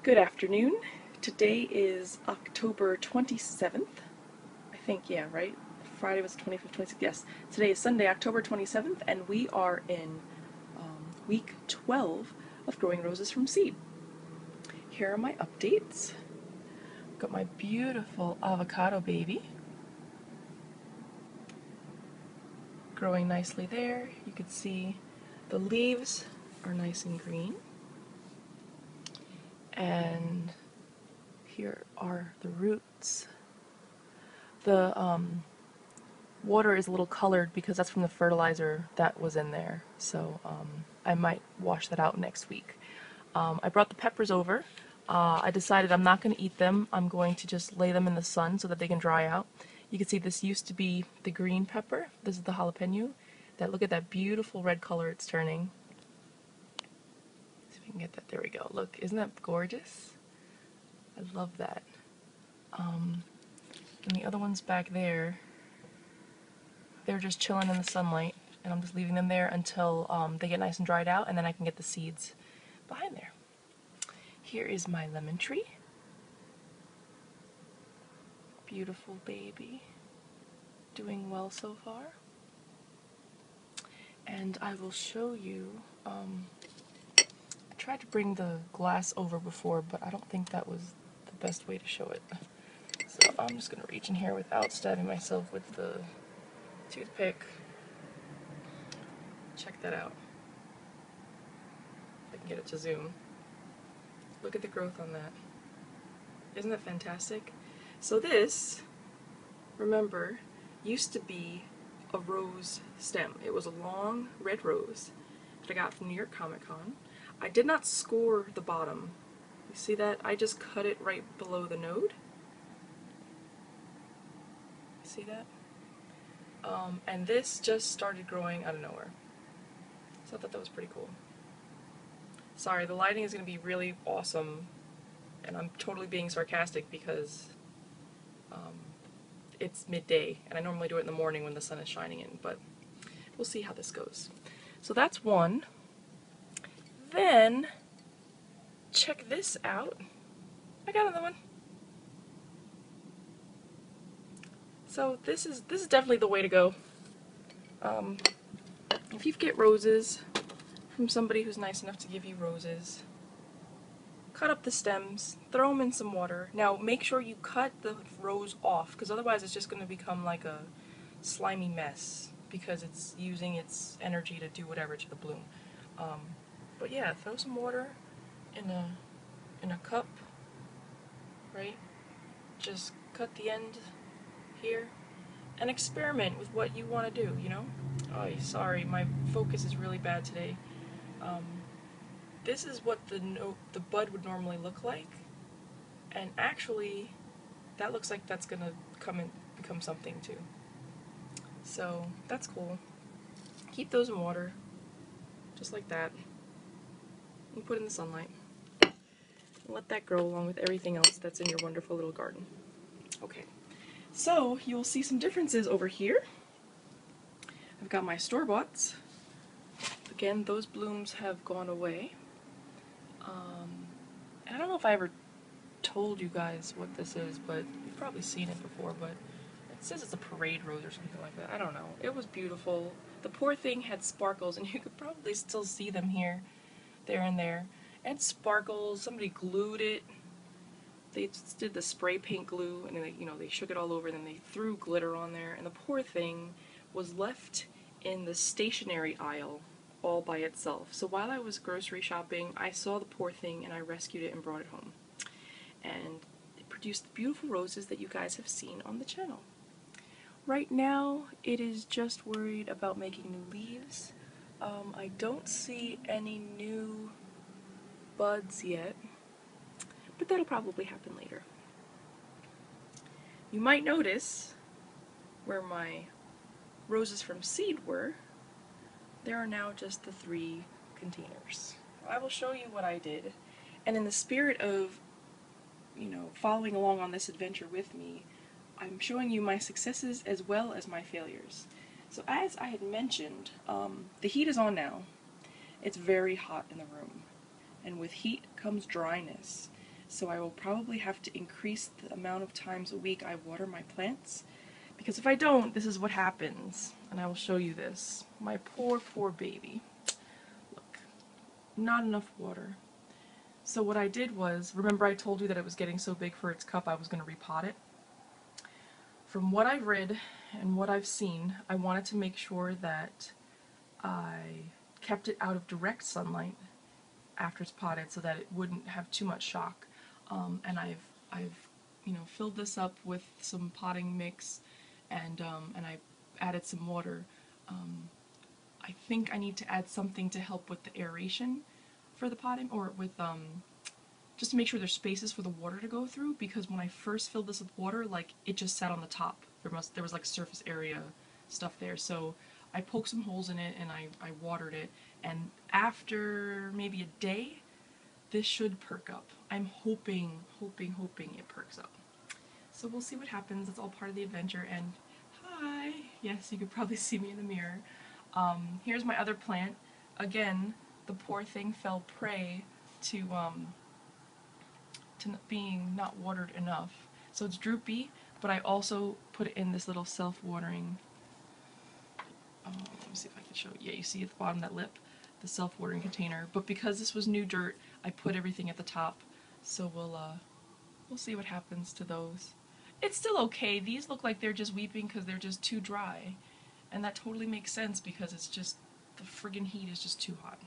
Good afternoon. Today is October 27th. I think, yeah, right? Friday was the 25th, 26th. Yes. Today is Sunday, October 27th, and we are in week 12 of growing roses from seed. Here are my updates. Got my beautiful avocado baby growing nicely there. You can see the leaves are nice and green. And here are the roots. The water is a little colored because that's from the fertilizer that was in there, so I might wash that out next week. I brought the peppers over. I decided I'm not going to eat them. I'm going to just lay them in the sun so that they can dry out. You can see this used to be the green pepper. This is the jalapeno. Look at that beautiful red color it's turning. See if we can get that. There we go. Look, isn't that gorgeous? I love that. And the other ones back there, they're just chilling in the sunlight, and I'm just leaving them there until they get nice and dried out, and then I can get the seeds behind there. Here is my lemon tree. Beautiful baby. Doing well so far. And I will show you, I tried to bring the glass over before, but I don't think that was the best way to show it. So I'm just going to reach in here without stabbing myself with the toothpick. Check that out. If I can get it to zoom. Look at the growth on that. Isn't that fantastic? So this, remember, used to be a rose stem. It was a long red rose that I got from New York Comic Con. I did not score the bottom. You see that? I just cut it right below the node. See that? And this just started growing out of nowhere. So I thought that was pretty cool. Sorry, the lighting is going to be really awesome, and I'm totally being sarcastic because it's midday, and I normally do it in the morning when the sun is shining in, but we'll see how this goes. So that's one. Then, check this out. I got another one. So this is definitely the way to go. If you get roses from somebody who's nice enough to give you roses, cut up the stems, throw them in some water. Now make sure you cut the rose off, because otherwise it's just going to become like a slimy mess, because it's using its energy to do whatever to the bloom. But yeah, throw some water in a cup, right? Just cut the end here and experiment with what you want to do, you know? Oh, sorry, my focus is really bad today. This is what the bud would normally look like, and actually that looks like that's gonna come and become something too. So that's cool. Keep those in water, just like that, and put it in the sunlight. And let that grow along with everything else that's in your wonderful little garden. Okay, so you'll see some differences over here. I've got my store-boughts. Again, those blooms have gone away. And I don't know if I ever told you guys what this is, but you've probably seen it before, but it says it's a parade rose or something like that. I don't know. It was beautiful. The poor thing had sparkles, and you could probably still see them here, there, and there. And sparkles. Somebody glued it. They just did the spray paint glue, and then they shook it all over, and then they threw glitter on there, and the poor thing was left in the stationery aisle all by itself. So while I was grocery shopping, I saw the poor thing and I rescued it and brought it home. And it produced the beautiful roses that you guys have seen on the channel. Right now, it is just worried about making new leaves. I don't see any new buds yet, but that'll probably happen later. You might notice where my roses from seed were, there are now just the 3 containers. I will show you what I did, and in the spirit of, following along on this adventure with me, I'm showing you my successes as well as my failures. So as I had mentioned, the heat is on now. It's very hot in the room, and with heat comes dryness. So I will probably have to increase the amount of times a week I water my plants, because if I don't, this is what happens. And I will show you this. My poor, poor baby. Look, not enough water. So what I did was, remember I told you that it was getting so big for its cup I was going to repot it? From what I've read and what I've seen, I wanted to make sure that I kept it out of direct sunlight after it's potted so that it wouldn't have too much shock. And I've filled this up with some potting mix, and I added some water. I think I need to add something to help with the aeration for the potting, or with just to make sure there's spaces for the water to go through, because when I first filled this with water, like, it just sat on the top. There was like surface area stuff there, so I poked some holes in it and I watered it, and after maybe a day, this should perk up. I'm hoping it perks up. So we'll see what happens. It's all part of the adventure. And hi! Yes, you could probably see me in the mirror. Here's my other plant. Again, the poor thing fell prey to being not watered enough. So it's droopy, but I also put it in this little self-watering, let me see if I can show it. Yeah, you see at the bottom of that lip, the self-watering container. But because this was new dirt, I put everything at the top. So we'll see what happens to those. It's still okay. These look like they're just weeping because they're just too dry. And that totally makes sense because it's just, the friggin' heat is just too hot.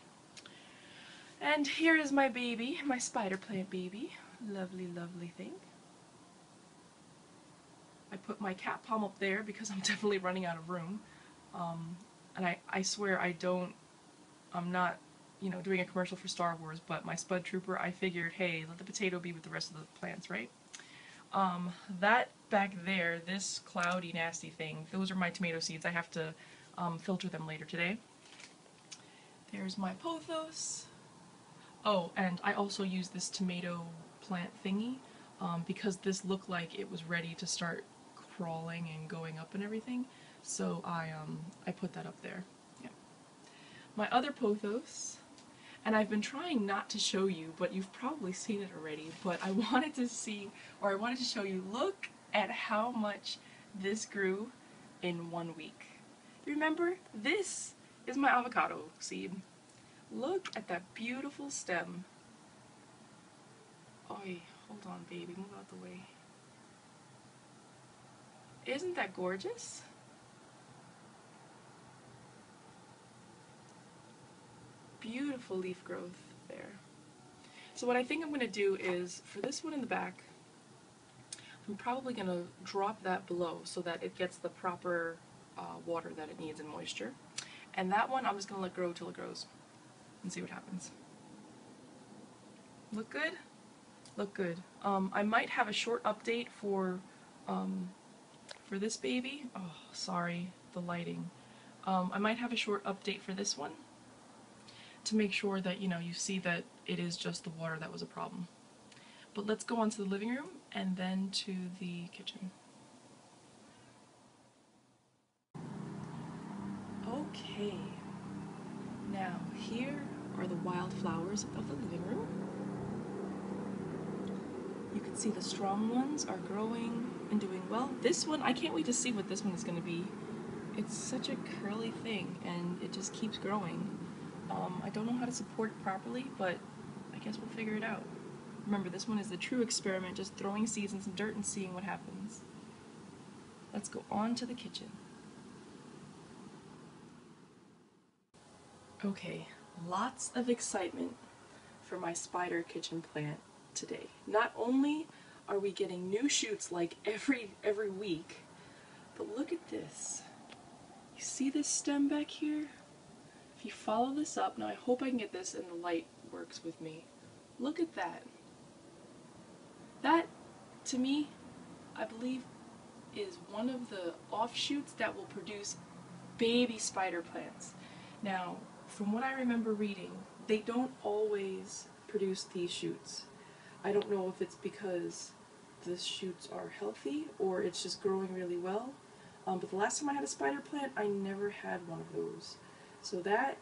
And here is my baby, my spider plant baby. Lovely, lovely thing. I put my cat palm up there because I'm definitely running out of room. And I swear I'm not, doing a commercial for Star Wars, but my Spud Trooper, I figured, hey, let the potato be with the rest of the plants, right? That back there, this cloudy, nasty thing, those are my tomato seeds. I have to filter them later today. There's my pothos. Oh, and I also used this tomato plant thingy because this looked like it was ready to start crawling and going up and everything. So I put that up there. Yeah. My other pothos, and I've been trying not to show you, but you've probably seen it already, but I wanted to show you, look at how much this grew in 1 week. Remember, this is my avocado seed. Look at that beautiful stem. Oi, hold on, baby, move out the way. Isn't that gorgeous? Beautiful leaf growth there. So what I think I'm going to do is, for this one in the back, I'm probably going to drop that below so that it gets the proper water that it needs and moisture. And that one I'm just going to let grow till it grows and see what happens. Look good? Look good. I might have a short update for this baby. Oh, sorry, the lighting. I might have a short update for this one to make sure that, you see that it is just the water that was a problem. But let's go on to the living room and then to the kitchen. Okay, now here are the wildflowers of the living room. You can see the strong ones are growing and doing well. This one, I can't wait to see what this one is going to be. It's such a curly thing and it just keeps growing. I don't know how to support it properly, but I guess we'll figure it out. Remember, this one is the true experiment, just throwing seeds in some dirt and seeing what happens. Let's go on to the kitchen. Okay, lots of excitement for my spider kitchen plant today. Not only are we getting new shoots like every week, but look at this. You see this stem back here? If you follow this up, now I hope I can get this and the light works with me. Look at that. That, to me, I believe, is one of the offshoots that will produce baby spider plants. Now, from what I remember reading, they don't always produce these shoots. I don't know if it's because the shoots are healthy or it's just growing really well. But the last time I had a spider plant, I never had one of those. So I'm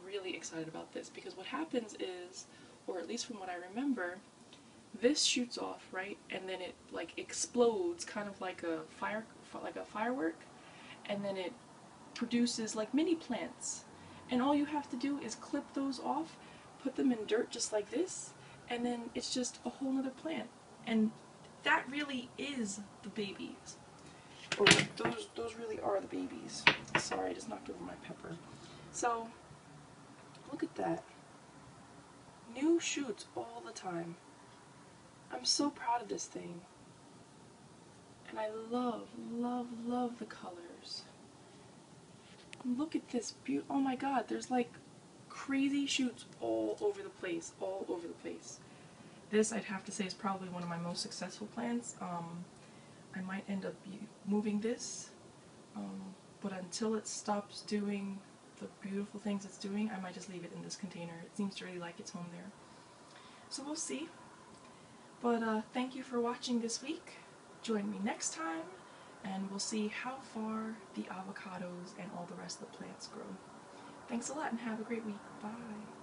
really excited about this, because what happens is or at least from what I remember, this shoots off, right, and then it like explodes, kind of like a firework, and then it produces like mini plants. And all you have to do is clip those off, put them in dirt just like this, and then it's just a whole nother plant. And that really is the babies. Or those really are the babies. Sorry, I just knocked over my pepper. So, look at that. New shoots all the time. I'm so proud of this thing. And I love, love, love the colors. Look at this beautiful, oh my god, there's like crazy shoots all over the place, all over the place. This, I'd have to say, is probably one of my most successful plants. I might end up moving this, but until it stops doing the beautiful things it's doing, I might just leave it in this container. It seems to really like its home there. So we'll see. But thank you for watching this week. Join me next time, and we'll see how far the avocados and all the rest of the plants grow. Thanks a lot and have a great week. Bye.